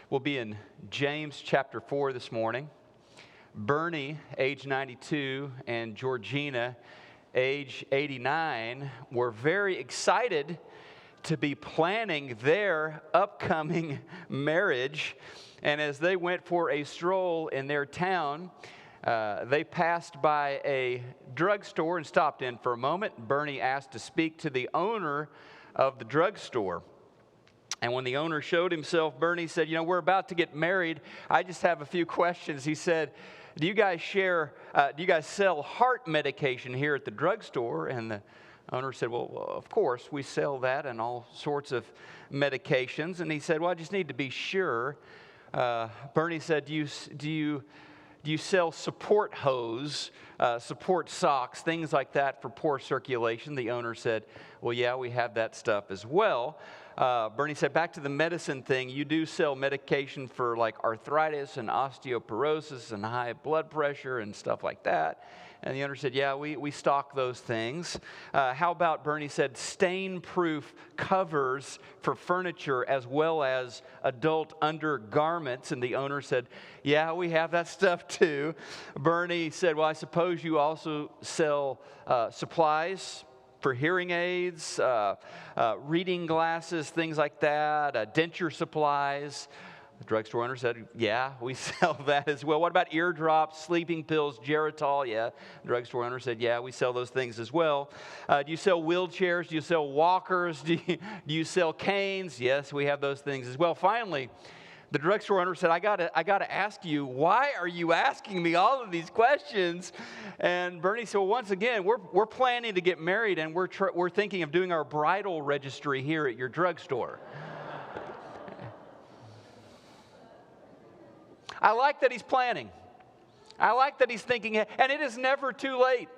We'll be in James chapter 4 this morning. Bernie, age 92, and Georgina, age 89, were very excited to be planning their upcoming marriage. And as they went for a stroll in their town, they passed by a drugstore and stopped in for a moment. Bernie asked to speak to the owner of the drugstore. And when the owner showed himself, Bernie said, we're about to get married. I just have a few questions. He said, do you guys sell heart medication here at the drugstore? And the owner said, well, of course, we sell that and all sorts of medications. And he said, well, I just need to be sure. Bernie said, do you sell support hose, support socks, things like that for poor circulation? The owner said, well, yeah, we have that stuff as well. Bernie said, back to the medicine thing, you do sell medication for like arthritis and osteoporosis and high blood pressure and stuff like that. And the owner said, yeah, we stock those things. How about, Bernie said, stain-proof covers for furniture as well as adult undergarments? And the owner said, yeah, we have that stuff too. Bernie said, well, I suppose you also sell supplies for hearing aids, reading glasses, things like that, denture supplies. The drugstore owner said, yeah, we sell that as well. What about eardrops, sleeping pills, Geritol? Yeah. The drugstore owner said, yeah, we sell those things as well. Do you sell wheelchairs? Do you sell walkers? Do you sell canes? Yes, we have those things as well. Finally, the drugstore owner said, I gotta ask you, why are you asking me all of these questions? And Bernie said, well, once again, we're planning to get married, and we're thinking of doing our bridal registry here at your drugstore. I like that he's planning. I like that he's thinking, and it is never too late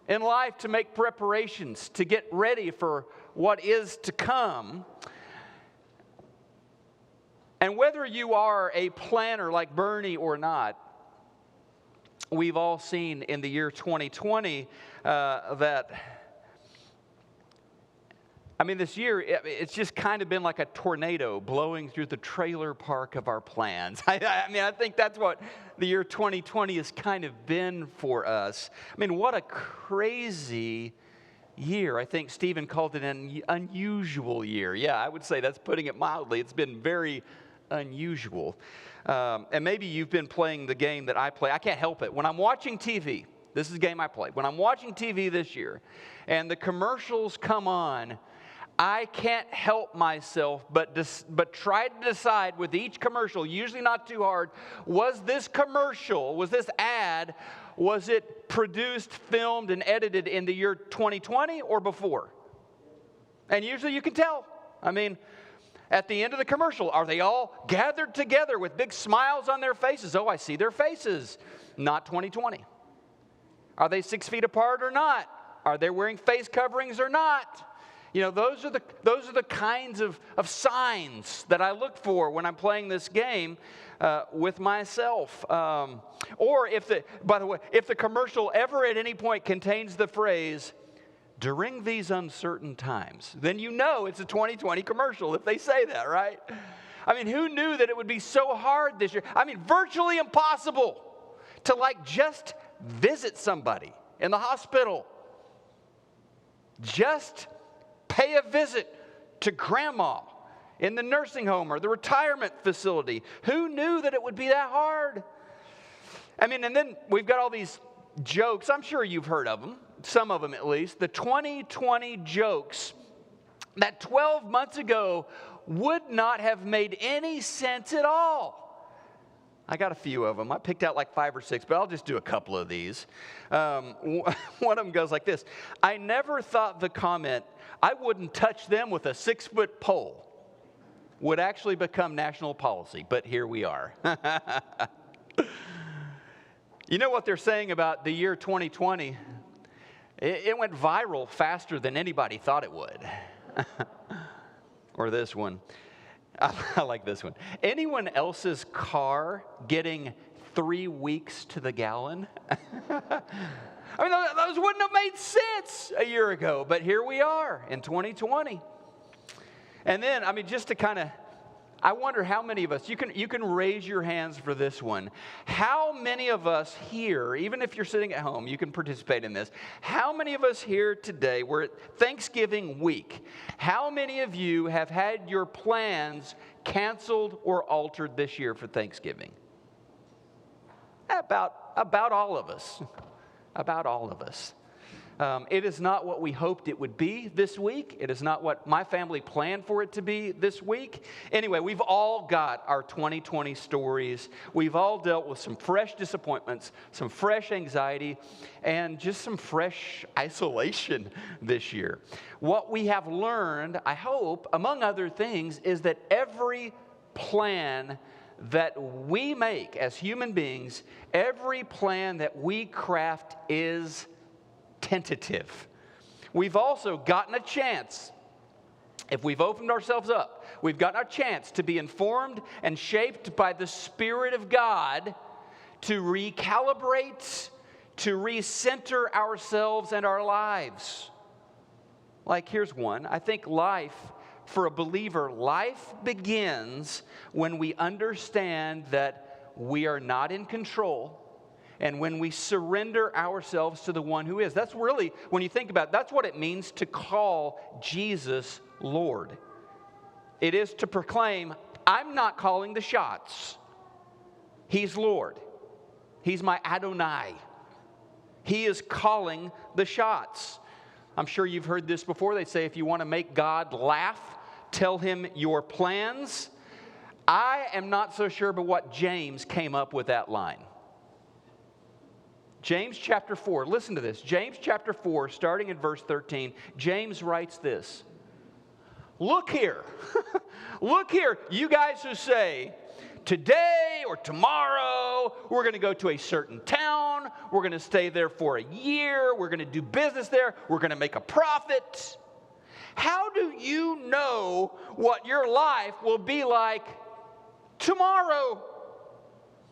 in life to make preparations, to get ready for what is to come. And whether you are a planner like Bernie or not, we've all seen in the year 2020 this year, it's just kind of been like a tornado blowing through the trailer park of our plans. I think that's what the year 2020 has kind of been for us. What a crazy year. I think Stephen called it an unusual year. Yeah, I would say that's putting it mildly. It's been very unusual. And maybe you've been playing the game that I play. I can't help it. When I'm watching TV, this is a game I play. When I'm watching TV this year and the commercials come on, I can't help myself but try to decide with each commercial, usually not too hard, was this ad, was it produced, filmed, and edited in the year 2020 or before? And usually you can tell. At the end of the commercial, are they all gathered together with big smiles on their faces? Oh, I see their faces. Not 2020. Are they 6 feet apart or not? Are they wearing face coverings or not? Those are the kinds of signs that I look for when I'm playing this game with myself. Or if the commercial ever at any point contains the phrase, during these uncertain times, then it's a 2020 commercial if they say that, right? Who knew that it would be so hard this year? Virtually impossible to just visit somebody in the hospital. Just pay a visit to grandma in the nursing home or the retirement facility. Who knew that it would be that hard? And then we've got all these jokes. I'm sure you've heard of them. Some of them at least, the 2020 jokes that 12 months ago would not have made any sense at all. I got a few of them. I picked out like 5 or 6, but I'll just do a couple of these. One of them goes like this. I never thought the comment, I wouldn't touch them with a 6-foot pole, would actually become national policy, but here we are. You know what they're saying about the year 2020? It went viral faster than anybody thought it would. Or this one. I like this one. Anyone else's car getting 3 weeks to the gallon? Those wouldn't have made sense a year ago, but here we are in 2020. And then, just to kind of I wonder how many of us, you can raise your hands for this one. How many of us here, even if you're sitting at home, you can participate in this. How many of us here today, we're at Thanksgiving week, how many of you have had your plans canceled or altered this year for Thanksgiving? About all of us. About all of us. It is not what we hoped it would be this week. It is not what my family planned for it to be this week. Anyway, we've all got our 2020 stories. We've all dealt with some fresh disappointments, some fresh anxiety, and just some fresh isolation this year. What we have learned, I hope, among other things, is that every plan that we make as human beings, every plan that we craft is tentative. We've also gotten a chance, if we've opened ourselves up, we've gotten a chance to be informed and shaped by the Spirit of God to recalibrate, to recenter ourselves and our lives. Like, here's one. I think for a believer, life begins when we understand that we are not in control, and when we surrender ourselves to the one who is. That's really, when you think about it, that's what it means to call Jesus Lord. It is to proclaim, I'm not calling the shots. He's Lord. He's my Adonai. He is calling the shots. I'm sure you've heard this before. They say if you want to make God laugh, tell him your plans. I am not so sure about what James came up with that line. James chapter 4, listen to this. James chapter 4, starting in verse 13, James writes this. Look here. Look here, you guys who say, today or tomorrow, we're going to go to a certain town. We're going to stay there for a year. We're going to do business there. We're going to make a profit. How do you know what your life will be like tomorrow?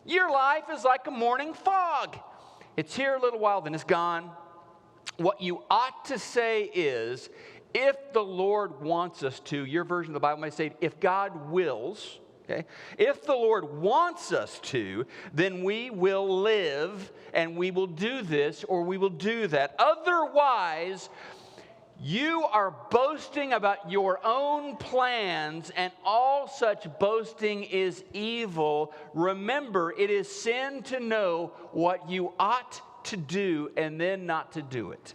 Your life is like a morning fog. It's here a little while, then it's gone. What you ought to say is, if the Lord wants us to, your version of the Bible may say, if God wills, okay? If the Lord wants us to, then we will live and we will do this or we will do that. Otherwise, you are boasting about your own plans, and all such boasting is evil. Remember, it is sin to know what you ought to do and then not to do it.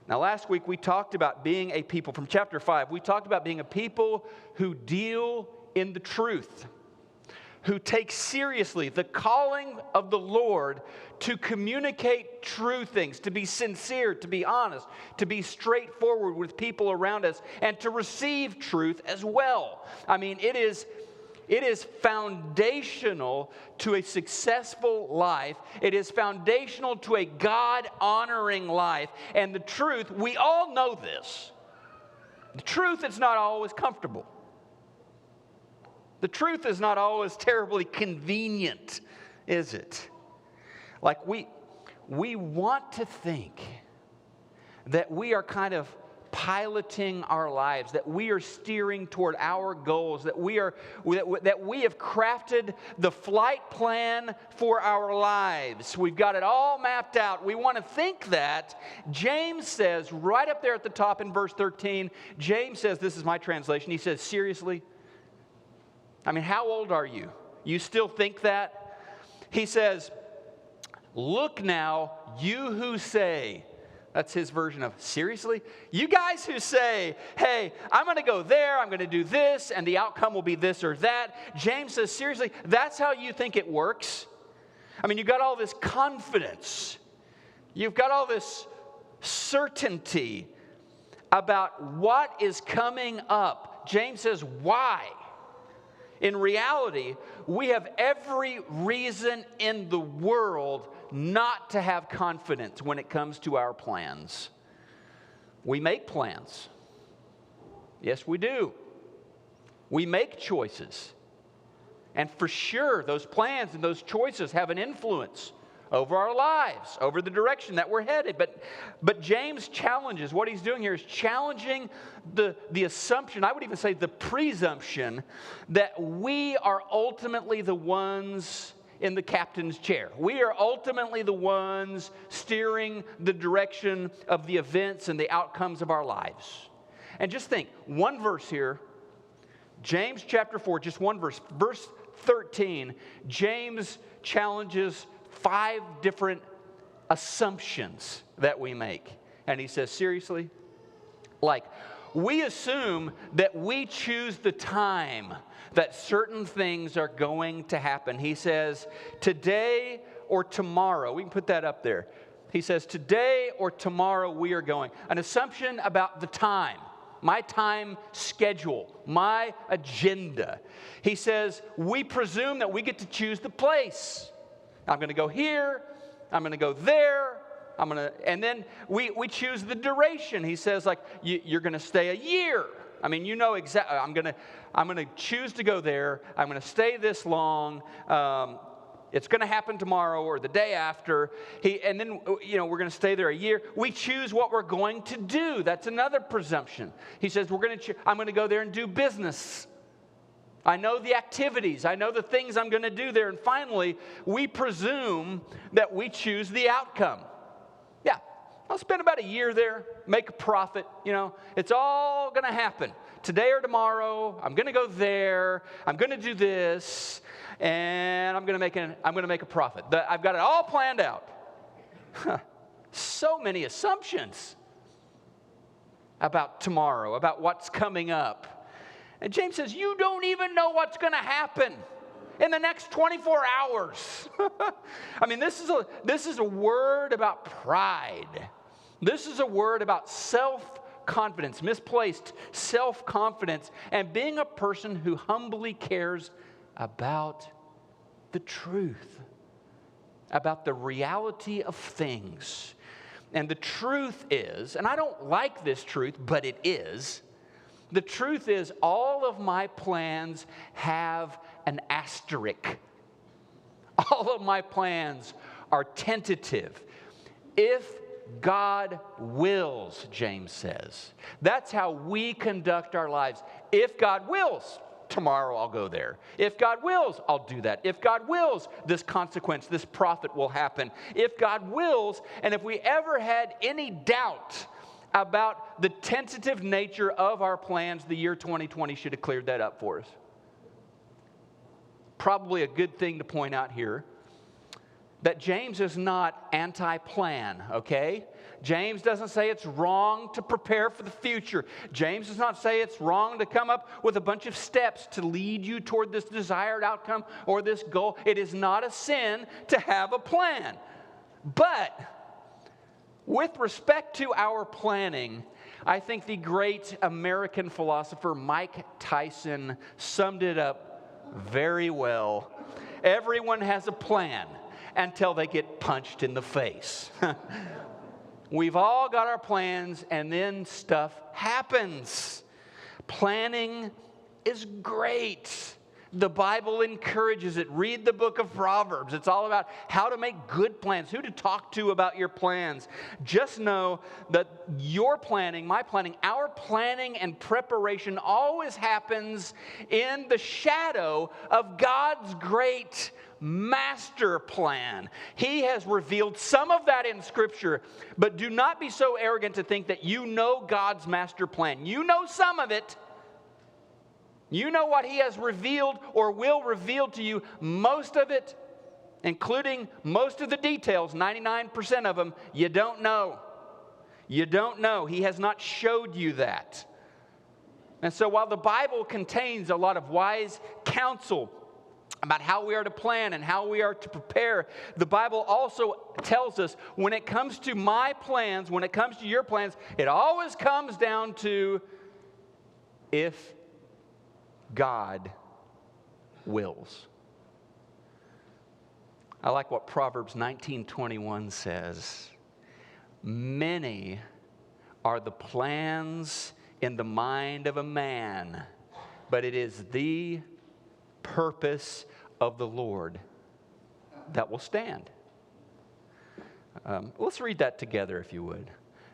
Now, last week we talked about being a people, from chapter 5, we talked about being a people who deal in the truth, who take seriously the calling of the Lord to communicate true things, to be sincere, to be honest, to be straightforward with people around us, and to receive truth as well. I mean, it is foundational to a successful life. It is foundational to a God-honoring life. And the truth, we all know this. The truth is not always comfortable. The truth is not always terribly convenient, is it? Like we want to think that we are kind of piloting our lives, that we are steering toward our goals, that we have crafted the flight plan for our lives. We've got it all mapped out. We want to think that. James says, right up there at the top in verse 13, James says, this is my translation, he says, seriously? I mean, how old are you? You still think that? He says, look now, you who say, that's his version of seriously? You guys who say, hey, I'm going to go there, I'm going to do this, and the outcome will be this or that. James says, seriously, that's how you think it works? I mean, you've got all this confidence. You've got all this certainty about what is coming up. James says, why? In reality, we have every reason in the world not to have confidence when it comes to our plans. We make plans. Yes, we do. We make choices. And for sure, those plans and those choices have an influence over our lives, over the direction that we're headed. But James challenges, what he's doing here is challenging the assumption, I would even say the presumption, that we are ultimately the ones in the captain's chair. We are ultimately the ones steering the direction of the events and the outcomes of our lives. And just think, one verse here, James chapter 4, just one verse, verse 13, James challenges 5 different assumptions that we make. And he says, seriously? Like, we assume that we choose the time that certain things are going to happen. He says, today or tomorrow. We can put that up there. He says, today or tomorrow we are going. An assumption about the time. My time schedule, my agenda. He says, we presume that we get to choose the place. I'm going to go here, I'm going to go there, and then we choose the duration. He says, like, you're going to stay a year. I mean, you know exactly, I'm going to choose to go there, I'm going to stay this long, it's going to happen tomorrow or the day after. And then, we're going to stay there a year. We choose what we're going to do. That's another presumption. He says, I'm going to go there and do business. I know the activities. I know the things I'm going to do there. And finally, we presume that we choose the outcome. Yeah, I'll spend about a year there, make a profit. It's all going to happen. Today or tomorrow, I'm going to go there. I'm going to do this. And I'm going to make a profit. I've got it all planned out. So many assumptions about tomorrow, about what's coming up. And James says, you don't even know what's going to happen in the next 24 hours. I mean, this is a word about pride. This is a word about self-confidence, misplaced self-confidence, and being a person who humbly cares about the truth, about the reality of things. And the truth is, and I don't like this truth, but it is, the truth is all of my plans have an asterisk. All of my plans are tentative. If God wills, James says. That's how we conduct our lives. If God wills, tomorrow I'll go there. If God wills, I'll do that. If God wills, this consequence, this profit will happen. If God wills, and if we ever had any doubt about the tentative nature of our plans, the year 2020 should have cleared that up for us. Probably a good thing to point out here that James is not anti-plan, okay? James doesn't say it's wrong to prepare for the future. James does not say it's wrong to come up with a bunch of steps to lead you toward this desired outcome or this goal. It is not a sin to have a plan. But with respect to our planning, I think the great American philosopher Mike Tyson summed it up very well. Everyone has a plan until they get punched in the face. We've all got our plans, and then stuff happens. Planning is great. The Bible encourages it. Read the book of Proverbs. It's all about how to make good plans, who to talk to about your plans. Just know that your planning, my planning, our planning and preparation always happens in the shadow of God's great master plan. He has revealed some of that in Scripture, but do not be so arrogant to think that you know God's master plan. You know some of it. You know what He has revealed or will reveal to you. Most of it, including most of the details, 99% of them, you don't know. You don't know. He has not showed you that. And so while the Bible contains a lot of wise counsel about how we are to plan and how we are to prepare, the Bible also tells us when it comes to my plans, when it comes to your plans, it always comes down to if God wills. I like what Proverbs 19:21 says. Many are the plans in the mind of a man, but it is the purpose of the Lord that will stand. Let's read that together, if you would.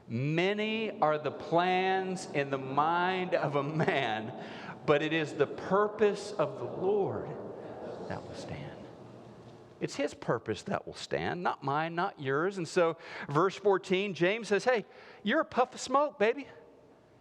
Many are the plans in the mind of a man, but it is the purpose of the Lord that will stand. It's his purpose that will stand, not mine, not yours. And so, verse 14, James says, hey, you're a puff of smoke, baby.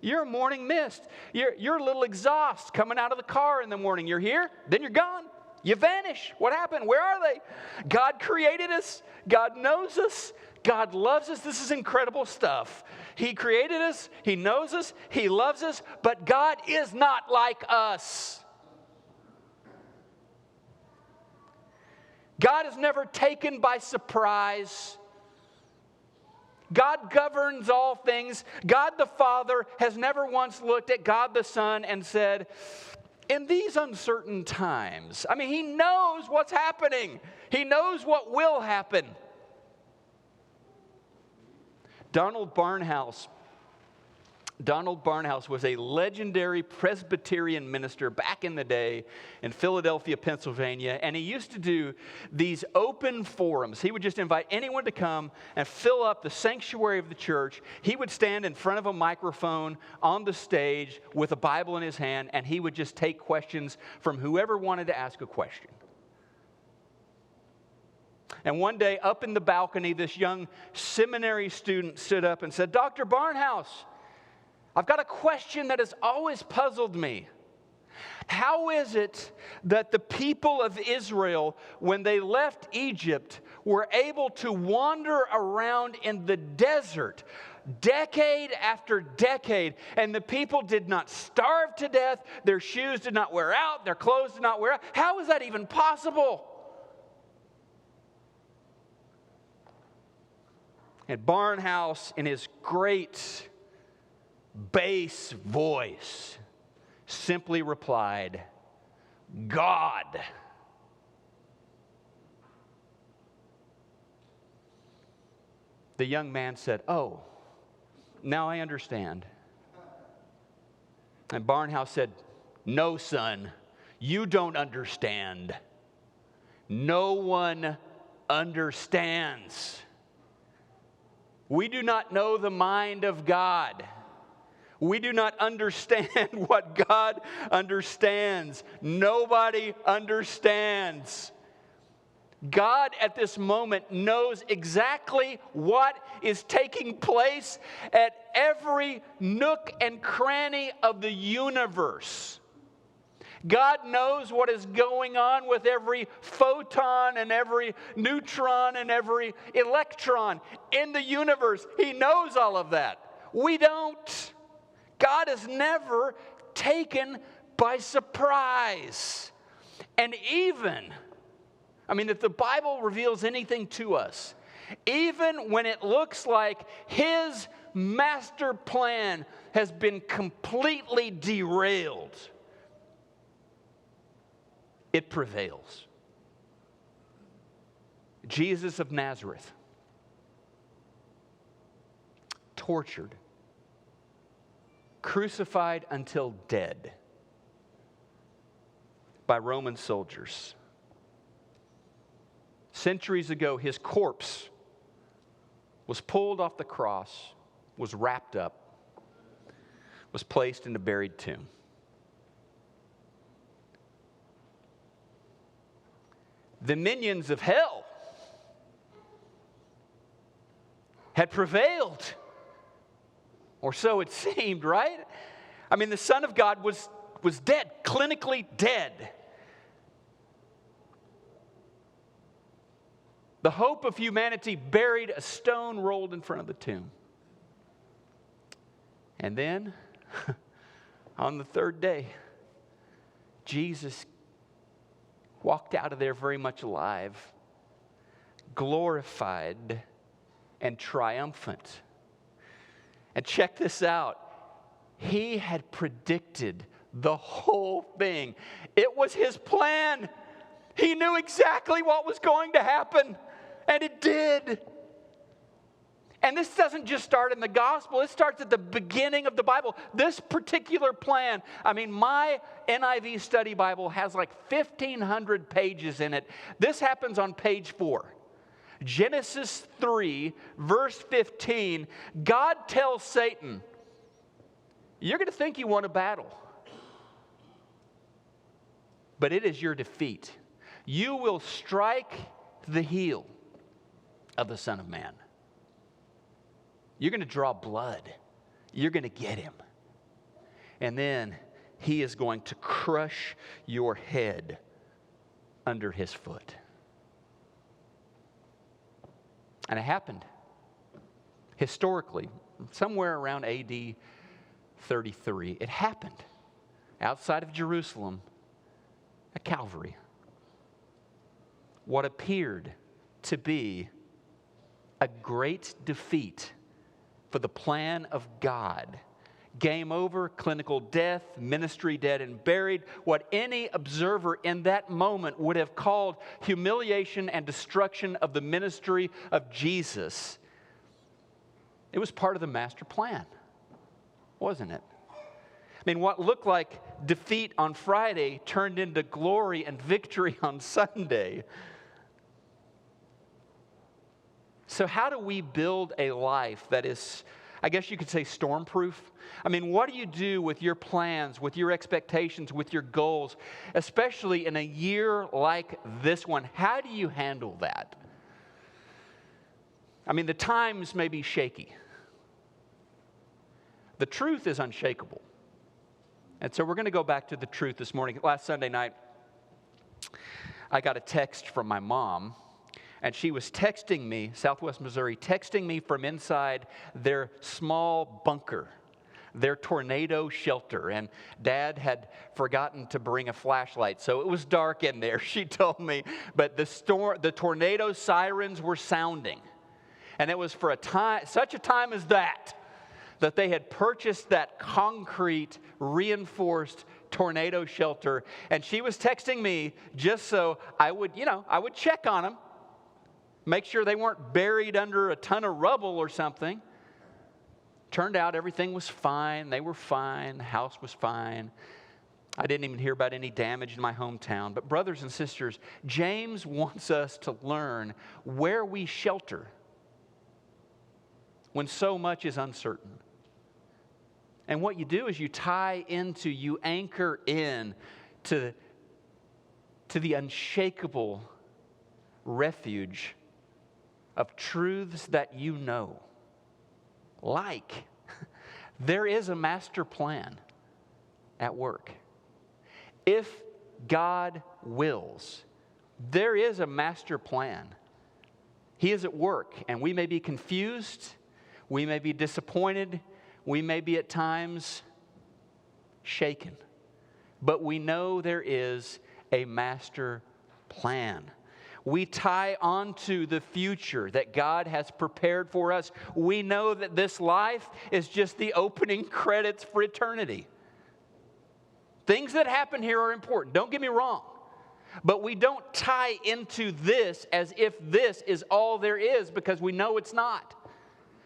You're a morning mist. You're a little exhaust coming out of the car in the morning. You're here, then you're gone. You vanish. What happened? Where are they? God created us. God knows us. God loves us. This is incredible stuff. He created us. He knows us. He loves us. But God is not like us. God is never taken by surprise. God governs all things. God the Father has never once looked at God the Son and said, in these uncertain times, I mean, he knows what's happening. He knows what will happen. Donald Barnhouse was a legendary Presbyterian minister back in the day in Philadelphia, Pennsylvania, and he used to do these open forums. He would just invite anyone to come and fill up the sanctuary of the church. He would stand in front of a microphone on the stage with a Bible in his hand, and he would just take questions from whoever wanted to ask a question. And one day, up in the balcony, this young seminary student stood up and said, Dr. Barnhouse, I've got a question that has always puzzled me. How is it that the people of Israel, when they left Egypt, were able to wander around in the desert decade after decade, and the people did not starve to death, their shoes did not wear out, their clothes did not wear out? How is that even possible? And Barnhouse, in his great bass voice, simply replied, God. The young man said, oh, now I understand. And Barnhouse said, no, son, you don't understand. No one understands. We do not know the mind of God. We do not understand what God understands. Nobody understands. God at this moment knows exactly what is taking place at every nook and cranny of the universe. God knows what is going on with every photon and every neutron and every electron in the universe. He knows all of that. We don't. God is never taken by surprise. And even, if the Bible reveals anything to us, even when it looks like His master plan has been completely derailed, it prevails. Jesus of Nazareth, tortured, crucified until dead by Roman soldiers. Centuries ago, his corpse was pulled off the cross, was wrapped up, was placed in a buried tomb. The minions of hell had prevailed, or so it seemed, right? The Son of God was dead, clinically dead. The hope of humanity buried, a stone rolled in front of the tomb. And then, on the third day, Jesus walked out of there very much alive, glorified and triumphant. And check this out. He had predicted the whole thing. It was His plan. He knew exactly what was going to happen, and it did. And this doesn't just start in the gospel. It starts at the beginning of the Bible. This particular plan, my NIV study Bible has like 1,500 pages in it. This happens on page 4. Genesis 3, verse 15, God tells Satan, you're going to think you won a battle, but it is your defeat. You will strike the heel of the Son of Man. You're going to draw blood. You're going to get him. And then he is going to crush your head under his foot. And it happened historically, somewhere around AD 33. It happened outside of Jerusalem at Calvary. What appeared to be a great defeat for the plan of God. Game over, clinical death, ministry dead and buried. What any observer in that moment would have called humiliation and destruction of the ministry of Jesus. It was part of the master plan, wasn't it? I mean, what looked like defeat on Friday turned into glory and victory on Sunday. So how do we build a life that is, I guess you could say, stormproof? I mean, what do you do with your plans, with your expectations, with your goals, especially in a year like this one? How do you handle that? I mean, the times may be shaky. The truth is unshakable. And so we're going to go back to the truth this morning. Last Sunday night, I got a text from my mom. And she was texting me, Southwest Missouri, texting me from inside their small bunker, their tornado shelter. And Dad had forgotten to bring a flashlight, so it was dark in there, she told me. But the tornado sirens were sounding. And it was for such a time as that they had purchased that concrete reinforced tornado shelter. And she was texting me just so I would check on them. Make sure they weren't buried under a ton of rubble or something. Turned out everything was fine. They were fine. The house was fine. I didn't even hear about any damage in my hometown. But brothers and sisters, James wants us to learn where we shelter when so much is uncertain. And what you do is you anchor in to the unshakable refuge of truths that you know. Like, there is a master plan at work. If God wills, there is a master plan. He is at work, and we may be confused, we may be disappointed, we may be at times shaken, but we know there is a master plan. We tie onto the future that God has prepared for us. We know that this life is just the opening credits for eternity. Things that happen here are important, don't get me wrong. But we don't tie into this as if this is all there is, because we know it's not.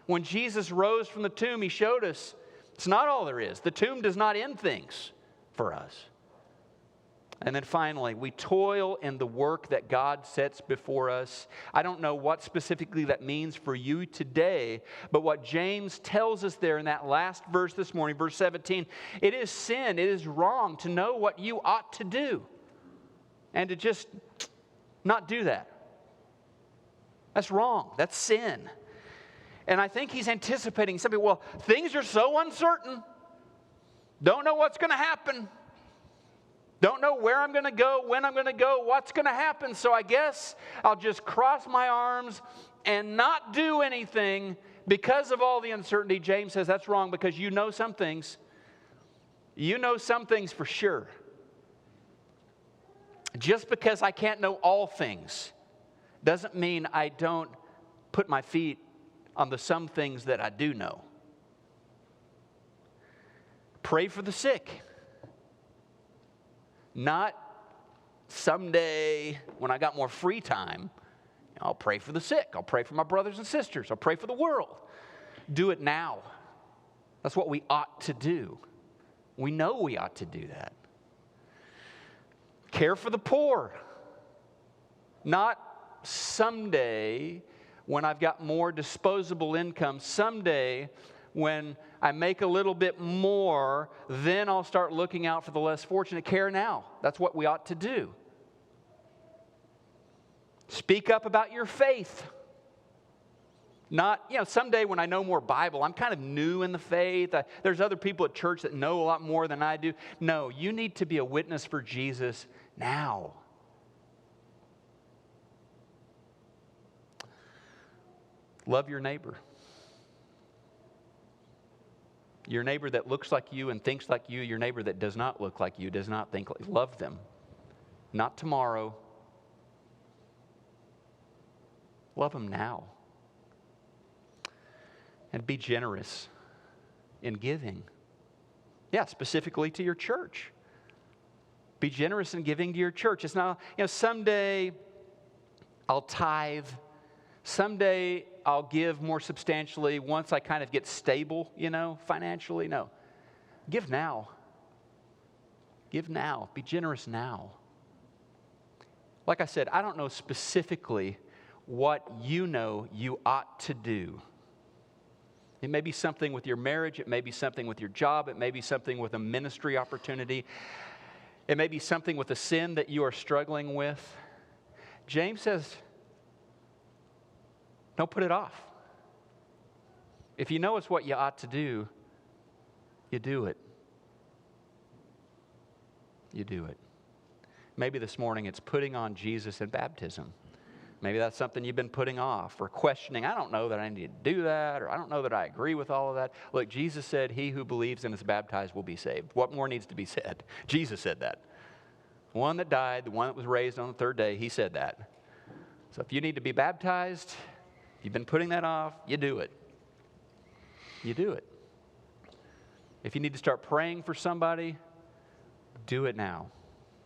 When Jesus rose from the tomb, He showed us it's not all there is. The tomb does not end things for us. And then finally, we toil in the work that God sets before us. I don't know what specifically that means for you today, but what James tells us there in that last verse this morning, verse 17, it is sin, it is wrong to know what you ought to do and to just not do that. That's wrong. That's sin. And I think he's anticipating something. Well, things are so uncertain. Don't know what's going to happen. Don't know where I'm going to go, when I'm going to go, what's going to happen. So I guess I'll just cross my arms and not do anything because of all the uncertainty. James says that's wrong, because you know some things. You know some things for sure. Just because I can't know all things doesn't mean I don't put my feet on the some things that I do know. Pray for the sick. Not someday when I got more free time. I'll pray for the sick. I'll pray for my brothers and sisters. I'll pray for the world. Do it now. That's what we ought to do. We know we ought to do that. Care for the poor. Not someday when I've got more disposable income, someday when I make a little bit more, then I'll start looking out for the less fortunate. Care now. That's what we ought to do. Speak up about your faith. Not, someday when I know more Bible, I'm kind of new in the faith. There's other people at church that know a lot more than I do. No, you need to be a witness for Jesus now. Love your neighbor. Your neighbor that looks like you and thinks like you, your neighbor that does not look like you, does not think like you. Love them. Not tomorrow. Love them now. And be generous in giving. Yeah, specifically to your church. Be generous in giving to your church. It's not, someday I'll tithe. Someday I'll give more substantially once I kind of get stable, financially. No. Give now. Give now. Be generous now. Like I said, I don't know specifically what you ought to do. It may be something with your marriage. It may be something with your job. It may be something with a ministry opportunity. It may be something with a sin that you are struggling with. James says, don't put it off. If you know it's what you ought to do, you do it. You do it. Maybe this morning it's putting on Jesus in baptism. Maybe that's something you've been putting off or questioning. I don't know that I need to do that, or I don't know that I agree with all of that. Look, Jesus said, he who believes and is baptized will be saved. What more needs to be said? Jesus said that. The one that died, the one that was raised on the third day, he said that. So if you need to be baptized, if you've been putting that off, you do it. You do it. If you need to start praying for somebody, do it now.